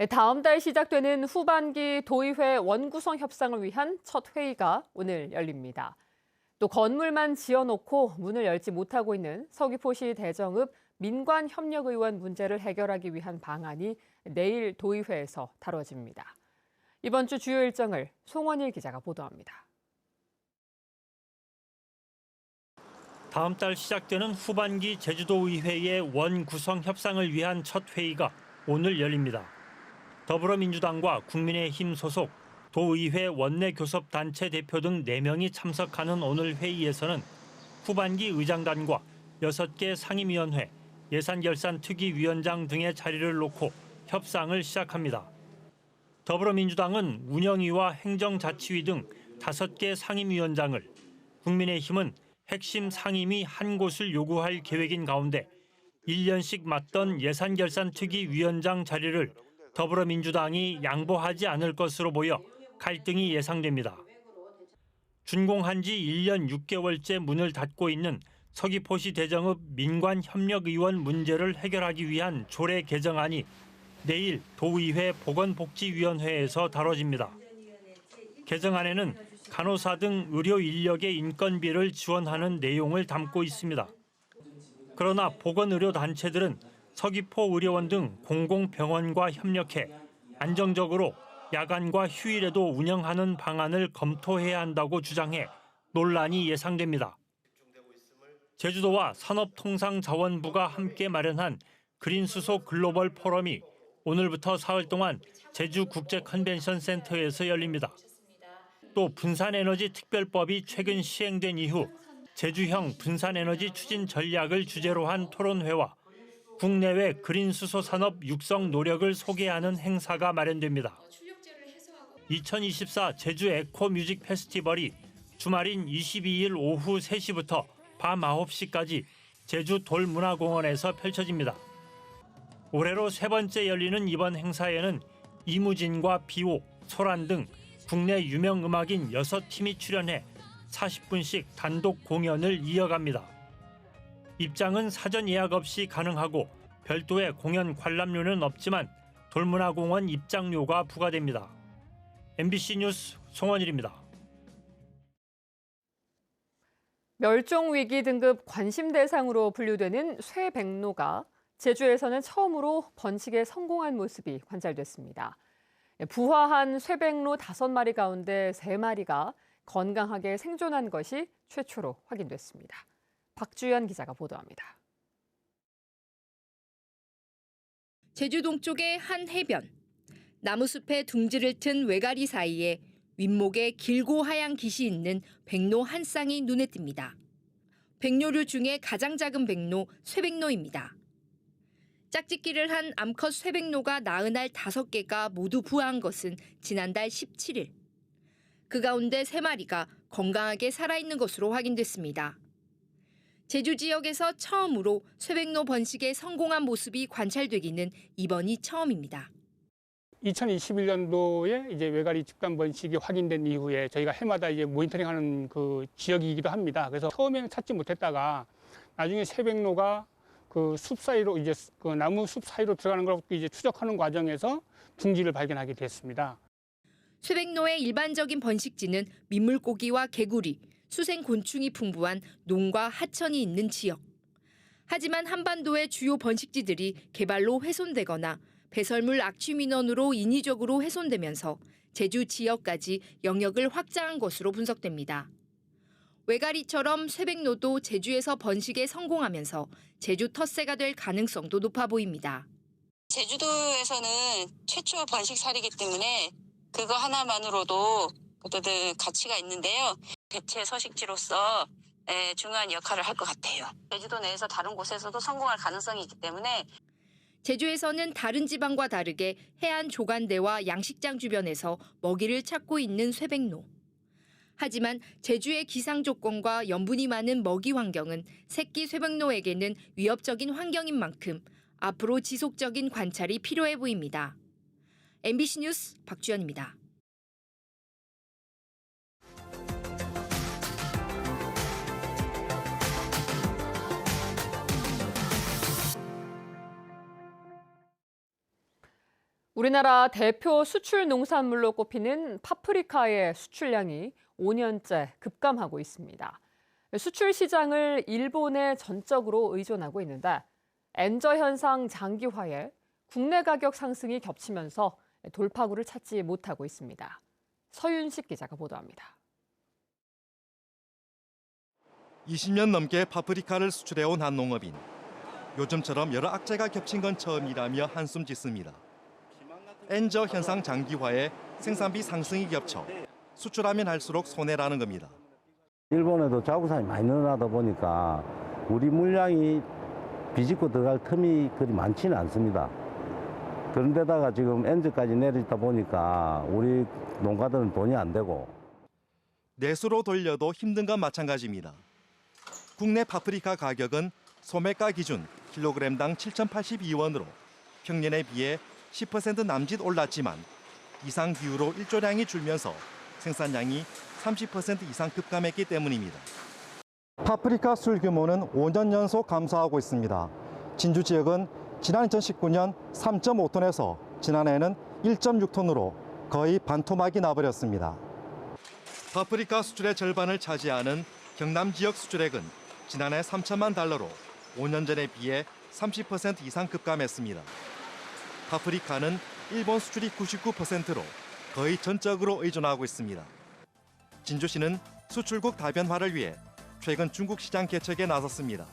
다음 달 시작되는 후반기 도의회 원구성 협상을 위한 첫 회의가 오늘 열립니다. 또 건물만 지어놓고 문을 열지 못하고 있는 서귀포시 대정읍 민관협력의원 문제를 해결하기 위한 방안이 내일 도의회에서 다뤄집니다. 이번 주 주요 일정을 송원일 기자가 보도합니다. 다음 달 시작되는 후반기 제주도의회의 원구성 협상을 위한 첫 회의가 오늘 열립니다. 더불어민주당과 국민의힘 소속 도의회 원내교섭단체 대표 등 4명이 참석하는 오늘 회의에서는 후반기 의장단과 6개 상임위원회, 예산결산특위위원장 등의 자리를 놓고 협상을 시작합니다. 더불어민주당은 운영위와 행정자치위 등 5개 상임위원장을, 국민의힘은 핵심 상임위 한 곳을 요구할 계획인 가운데 1년씩 맡던 예산결산특위위원장 자리를 더불어민주당이 양보하지 않을 것으로 보여 갈등이 예상됩니다. 준공한 지 1년 6개월째 문을 닫고 있는 서귀포시 대정읍 민관협력의원 문제를 해결하기 위한 조례 개정안이 내일 도의회 보건복지위원회에서 다뤄집니다. 개정안에는 간호사 등 의료 인력의 인건비를 지원하는 내용을 담고 있습니다. 그러나 보건의료단체들은 서귀포 의료원 등 공공병원과 협력해 안정적으로 야간과 휴일에도 운영하는 방안을 검토해야 한다고 주장해 논란이 예상됩니다. 제주도와 산업통상자원부가 함께 마련한 그린수소 글로벌 포럼이 오늘부터 사흘 동안 제주국제컨벤션센터에서 열립니다. 또 분산에너지특별법이 최근 시행된 이후 제주형 분산에너지 추진 전략을 주제로 한 토론회와 국내외 그린수소 산업 육성 노력을 소개하는 행사가 마련됩니다. 2024 제주 에코뮤직 페스티벌이 주말인 22일 오후 3시부터 밤 9시까지 제주 돌문화공원에서 펼쳐집니다. 올해로 3번째 열리는 이번 행사에는 이무진과 비오, 소란 등 국내 유명 음악인 6팀이 출연해 40분씩 단독 공연을 이어갑니다. 입장은 사전 예약 없이 가능하고 별도의 공연 관람료는 없지만 돌문화공원 입장료가 부과됩니다. MBC 뉴스 송원일입니다. 멸종위기 등급 관심 대상으로 분류되는 쇠백로가 제주에서는 처음으로 번식에 성공한 모습이 관찰됐습니다. 부화한 쇠백로 5마리 가운데 3마리가 건강하게 생존한 것이 최초로 확인됐습니다. 박주연 기자가 보도합니다. 제주 동쪽의 한 해변. 나무숲의 둥지를 튼 외가리 사이에 윗목에 길고 하얀 깃이 있는 백로 한 쌍이 눈에 띕니다. 백로류 중에 가장 작은 백로, 쇠백로입니다. 짝짓기를 한 암컷 쇠백로가 낳은 알 5개가 모두 부화한 것은 지난달 17일. 그 가운데 3마리가 건강하게 살아있는 것으로 확인됐습니다. 제주 지역에서 처음으로 쇠백로 번식에 성공한 모습이 관찰되기는 이번이 처음입니다. 2021년도에 이제 외가리 집단 번식이 확인된 이후에 저희가 해마다 이제 모니터링하는 그 지역이기도 합니다. 그래서 처음에는 찾지 못했다가 나중에 쇠백로가 그 숲 사이로 이제 그 나무 숲 사이로 들어가는 걸 이제 추적하는 과정에서 둥지를 발견하게 됐습니다. 쇠백로의 일반적인 번식지는 민물고기와 개구리, 수생곤충이 풍부한 농과 하천이 있는 지역. 하지만 한반도의 주요 번식지들이 개발로 훼손되거나 배설물 악취 민원으로 인위적으로 훼손되면서 제주 지역까지 영역을 확장한 것으로 분석됩니다. 외가리처럼 쇠백로도 제주에서 번식에 성공하면서 제주 텃새가 될 가능성도 높아 보입니다. 제주도에서는 최초 번식 사례이기 때문에 그거 하나만으로도 어떤 가치가 있는데요. 대체 서식지로서 중요한 역할을 할 것 같아요. 제주도 내에서 다른 곳에서도 성공할 가능성이 있기 때문에 제주에서는 다른 지방과 다르게 해안 조간대와 양식장 주변에서 먹이를 찾고 있는 쇠백로. 하지만 제주의 기상 조건과 염분이 많은 먹이 환경은 새끼 쇠백로에게는 위협적인 환경인 만큼 앞으로 지속적인 관찰이 필요해 보입니다. MBC 뉴스 박주연입니다. 우리나라 대표 수출 농산물로 꼽히는 파프리카의 수출량이 5년째 급감하고 있습니다. 수출 시장을 일본에 전적으로 의존하고 있는데 엔저 현상 장기화에 국내 가격 상승이 겹치면서 돌파구를 찾지 못하고 있습니다. 서윤식 기자가 보도합니다. 20년 넘게 파프리카를 수출해온 한 농업인. 요즘처럼 여러 악재가 겹친 건 처음이라며 한숨 짓습니다. 엔저 현상 장기화에 생산비 상승이 겹쳐 수출하면 할수록 손해라는 겁니다. 일본에도 자국산이 많이 늘어나다 보니까 우리 물량이 비집고 들어갈 틈이 그리 많지는 않습니다. 그런데다가 지금 엔저까지 내리다 보니까 우리 농가들은 돈이 안 되고. 내수로 돌려도 힘든 건 마찬가지입니다. 국내 파프리카 가격은 소매가 기준 킬로그램당 7,082원으로 평년에 비해 10% 남짓 올랐지만 이상 기후로 일조량이 줄면서 생산량이 30% 이상 급감했기 때문입니다. 파프리카 수출 규모는 5년 연속 감소하고 있습니다. 진주 지역은 지난 2019년 3.5톤에서 지난해에는 1.6톤으로 거의 반토막이 나버렸습니다. 파프리카 수출의 절반을 차지하는 경남 지역 수출액은 지난해 3천만 달러로 5년 전에 비해 30% 이상 급감했습니다. 파프리카는 일본 수출이 99%로 거의 전적으로 의존하고 있습니다. 진주시는 수출국 다변화를 위해 최근 중국 시장 개척에 나섰습니다.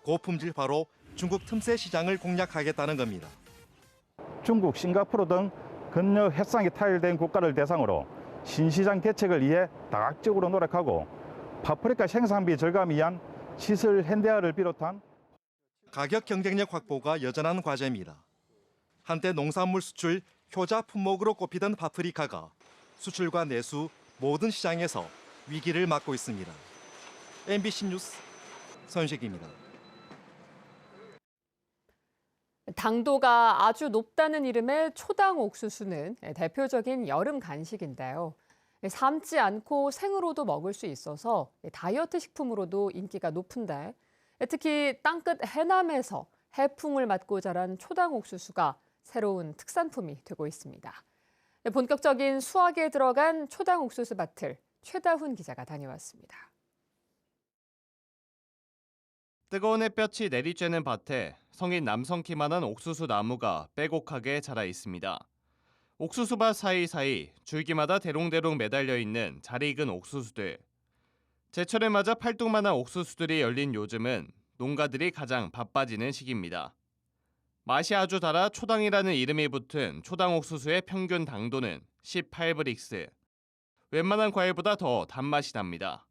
고품질화로 중국 틈새 시장을 공략하겠다는 겁니다. 중국, 싱가포르 등 근력 해상이 타일된 국가를 대상으로 신시장 개척을 위해 다각적으로 노력하고 파프리카 생산비 절감을 위한 시설 현대화를 비롯한 가격 경쟁력 확보가 여전한 과제입니다. 한때 농산물 수출 효자 품목으로 꼽히던 파프리카가 수출과 내수 모든 시장에서 위기를 맞고 있습니다. MBC 뉴스 서윤식입니다. 당도가 아주 높다는 이름의 초당 옥수수는 대표적인 여름 간식인데요. 삶지 않고 생으로도 먹을 수 있어서 다이어트 식품으로도 인기가 높은데 특히 땅끝 해남에서 해풍을 맞고 자란 초당 옥수수가 새로운 특산품이 되고 있습니다. 본격적인 수확에 들어간 초당 옥수수 밭을 최다훈 기자가 다녀왔습니다. 뜨거운 햇볕이 내리쬐는 밭에 성인 남성 키만한 옥수수 나무가 빼곡하게 자라 있습니다. 옥수수밭 사이사이 줄기마다 대롱대롱 매달려 있는 잘 익은 옥수수들. 제철을 맞아 팔뚝만한 옥수수들이 열린 요즘은 농가들이 가장 바빠지는 시기입니다. 맛이 아주 달아 초당이라는 이름이 붙은 초당 옥수수의 평균 당도는 18브릭스. 웬만한 과일보다 더 단맛이 납니다.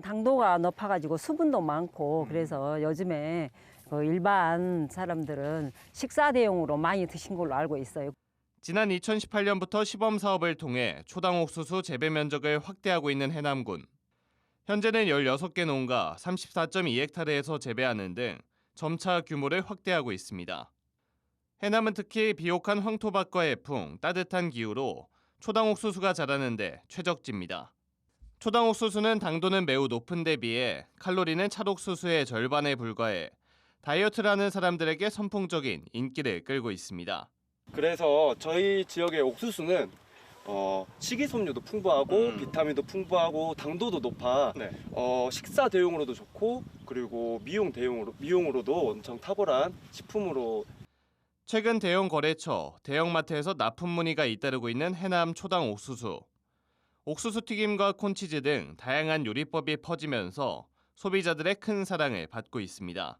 당도가 높아가지고 수분도 많고 그래서 요즘에 일반 사람들은 식사 대용으로 많이 드신 걸로 알고 있어요. 지난 2018년부터 시범 사업을 통해 초당 옥수수 재배 면적을 확대하고 있는 해남군. 현재는 16개 농가 34.2헥타르에서 재배하는 등 점차 규모를 확대하고 있습니다. 해남은 특히 비옥한 황토밭과 해풍, 따뜻한 기후로 초당 옥수수가 자라는데 최적지입니다. 초당 옥수수는 당도는 매우 높은 데 비해 칼로리는 찰옥수수의 절반에 불과해 다이어트를 하는 사람들에게 선풍적인 인기를 끌고 있습니다. 그래서 저희 지역의 옥수수는 식이섬유도 풍부하고 비타민도 풍부하고 당도도 높아 식사 대용으로도 좋고 그리고 미용으로도 엄청 탁월한 식품으로. 최근 대형 거래처, 대형마트에서 납품 문의가 잇따르고 있는 해남 초당 옥수수. 옥수수 튀김과 콘치즈 등 다양한 요리법이 퍼지면서 소비자들의 큰 사랑을 받고 있습니다.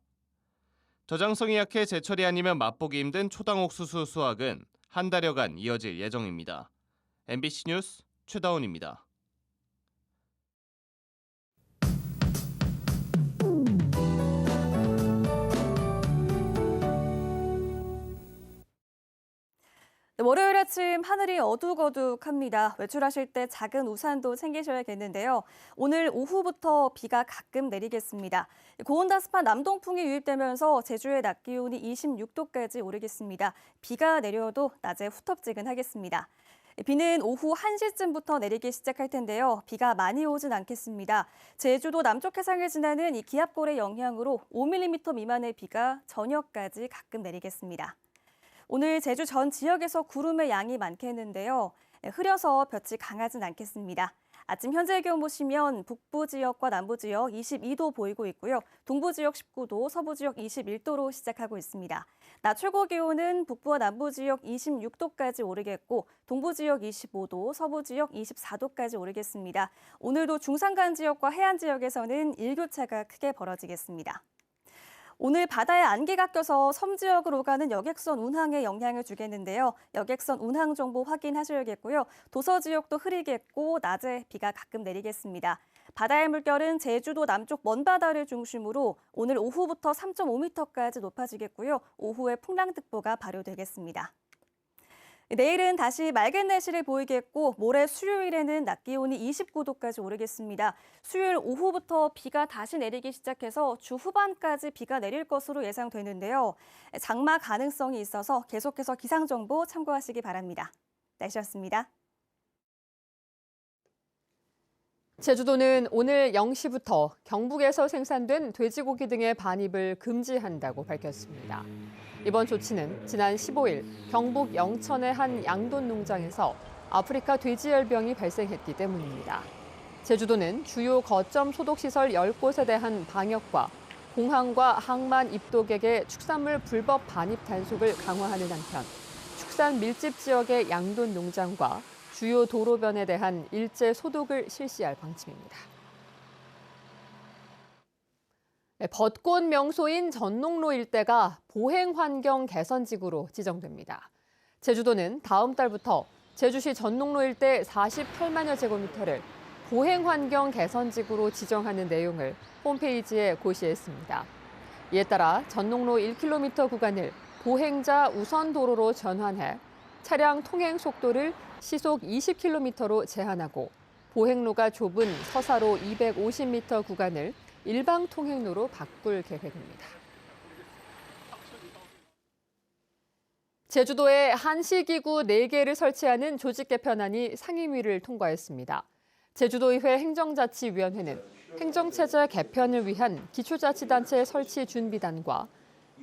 저장성이 약해 제철이 아니면 맛보기 힘든 초당 옥수수 수확은 한 달여간 이어질 예정입니다. MBC 뉴스 최다훈입니다. 월요일 아침 하늘이 어둑어둑합니다. 외출하실 때 작은 우산도 챙기셔야겠는데요. 오늘 오후부터 비가 가끔 내리겠습니다. 고온다습한 남동풍이 유입되면서 제주의 낮 기온이 26도까지 오르겠습니다. 비가 내려도 낮에 후텁지근하겠습니다. 비는 오후 1시쯤부터 내리기 시작할 텐데요. 비가 많이 오진 않겠습니다. 제주도 남쪽 해상을 지나는 이 기압골의 영향으로 5mm 미만의 비가 저녁까지 가끔 내리겠습니다. 오늘 제주 전 지역에서 구름의 양이 많겠는데요. 흐려서 볕이 강하진 않겠습니다. 아침 현재 기온 보시면 북부 지역과 남부 지역 22도 보이고 있고요. 동부 지역 19도, 서부 지역 21도로 시작하고 있습니다. 낮 최고 기온은 북부와 남부 지역 26도까지 오르겠고 동부 지역 25도, 서부 지역 24도까지 오르겠습니다. 오늘도 중산간 지역과 해안 지역에서는 일교차가 크게 벌어지겠습니다. 오늘 바다에 안개가 껴서 섬 지역으로 오가는 여객선 운항에 영향을 주겠는데요. 여객선 운항 정보 확인하셔야겠고요. 도서 지역도 흐리겠고 낮에 비가 가끔 내리겠습니다. 바다의 물결은 제주도 남쪽 먼바다를 중심으로 오늘 오후부터 3.5m까지 높아지겠고요. 오후에 풍랑특보가 발효되겠습니다. 내일은 다시 맑은 날씨를 보이겠고 모레 수요일에는 낮 기온이 29도까지 오르겠습니다. 수요일 오후부터 비가 다시 내리기 시작해서 주 후반까지 비가 내릴 것으로 예상되는데요. 장마 가능성이 있어서 계속해서 기상정보 참고하시기 바랍니다. 날씨였습니다. 제주도는 오늘 0시부터 경북에서 생산된 돼지고기 등의 반입을 금지한다고 밝혔습니다. 이번 조치는 지난 15일 경북 영천의 한 양돈 농장에서 아프리카 돼지열병이 발생했기 때문입니다. 제주도는 주요 거점 소독시설 10곳에 대한 방역과 공항과 항만 입도객의 축산물 불법 반입 단속을 강화하는 한편 축산 밀집 지역의 양돈 농장과 주요 도로변에 대한 일제 소독을 실시할 방침입니다. 벚꽃 명소인 전농로 일대가 보행환경 개선지구로 지정됩니다. 제주도는 다음 달부터 제주시 전농로 일대 48만여 제곱미터를 보행환경 개선지구로 지정하는 내용을 홈페이지에 고시했습니다. 이에 따라 전농로 1km 구간을 보행자 우선 도로로 전환해 차량 통행 속도를 시속 20km로 제한하고 보행로가 좁은 서사로 250m 구간을 일방 통행로로 바꿀 계획입니다. 제주도에 한시기구 4개를 설치하는 조직 개편안이 상임위를 통과했습니다. 제주도의회 행정자치위원회는 행정체제 개편을 위한 기초자치단체 설치 준비단과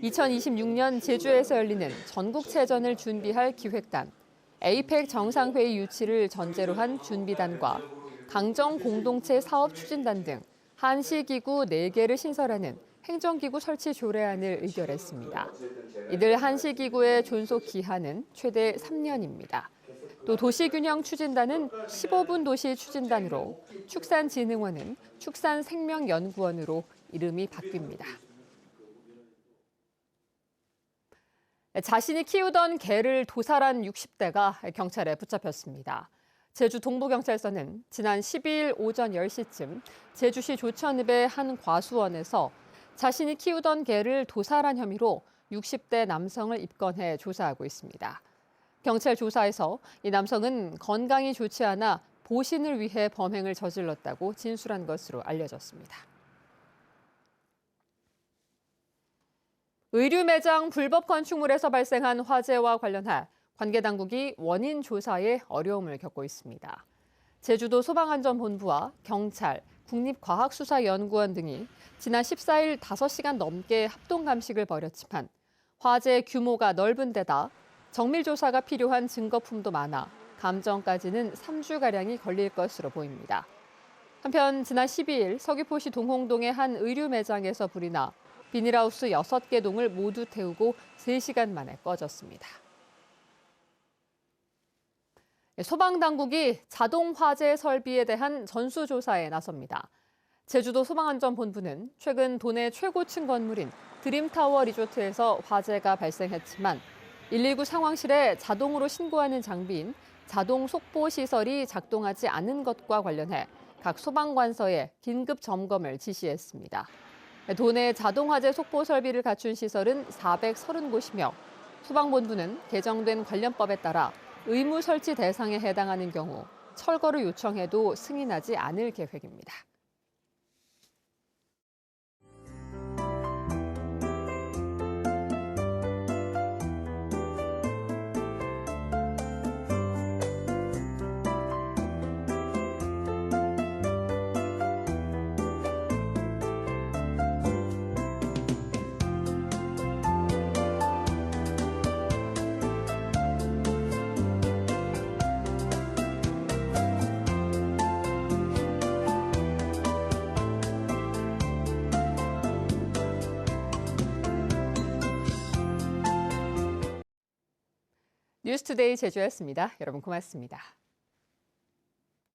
2026년 제주에서 열리는 전국체전을 준비할 기획단, 에이펙 정상회의 유치를 전제로 한 준비단과 강정공동체 사업 추진단 등 한시기구 4개를 신설하는 행정기구 설치 조례안을 의결했습니다. 이들 한시기구의 존속 기한은 최대 3년입니다. 또 도시균형 추진단은 15분 도시 추진단으로 축산진흥원은 축산생명연구원으로 이름이 바뀝니다. 자신이 키우던 개를 도살한 60대가 경찰에 붙잡혔습니다. 제주 동부경찰서는 지난 12일 오전 10시쯤 제주시 조천읍의 한 과수원에서 자신이 키우던 개를 도살한 혐의로 60대 남성을 입건해 조사하고 있습니다. 경찰 조사에서 이 남성은 건강이 좋지 않아 보신을 위해 범행을 저질렀다고 진술한 것으로 알려졌습니다. 의류 매장 불법 건축물에서 발생한 화재와 관련해 관계 당국이 원인 조사에 어려움을 겪고 있습니다. 제주도 소방안전본부와 경찰, 국립과학수사연구원 등이 지난 14일 5시간 넘게 합동 감식을 벌였지만 화재 규모가 넓은 데다 정밀 조사가 필요한 증거품도 많아 감정까지는 3주가량이 걸릴 것으로 보입니다. 한편 지난 12일 서귀포시 동홍동의 한 의류 매장에서 불이 나 비닐하우스 6개 동을 모두 태우고 3시간 만에 꺼졌습니다. 소방당국이 자동 화재 설비에 대한 전수조사에 나섭니다. 제주도 소방안전본부는 최근 도내 최고층 건물인 드림타워 리조트에서 화재가 발생했지만 119 상황실에 자동으로 신고하는 장비인 자동 속보 시설이 작동하지 않은 것과 관련해 각 소방관서에 긴급 점검을 지시했습니다. 도내 자동화재 속보 설비를 갖춘 시설은 430곳이며 소방본부는 개정된 관련법에 따라 의무 설치 대상에 해당하는 경우 철거를 요청해도 승인하지 않을 계획입니다. 뉴스투데이 제주였습니다. 여러분 고맙습니다.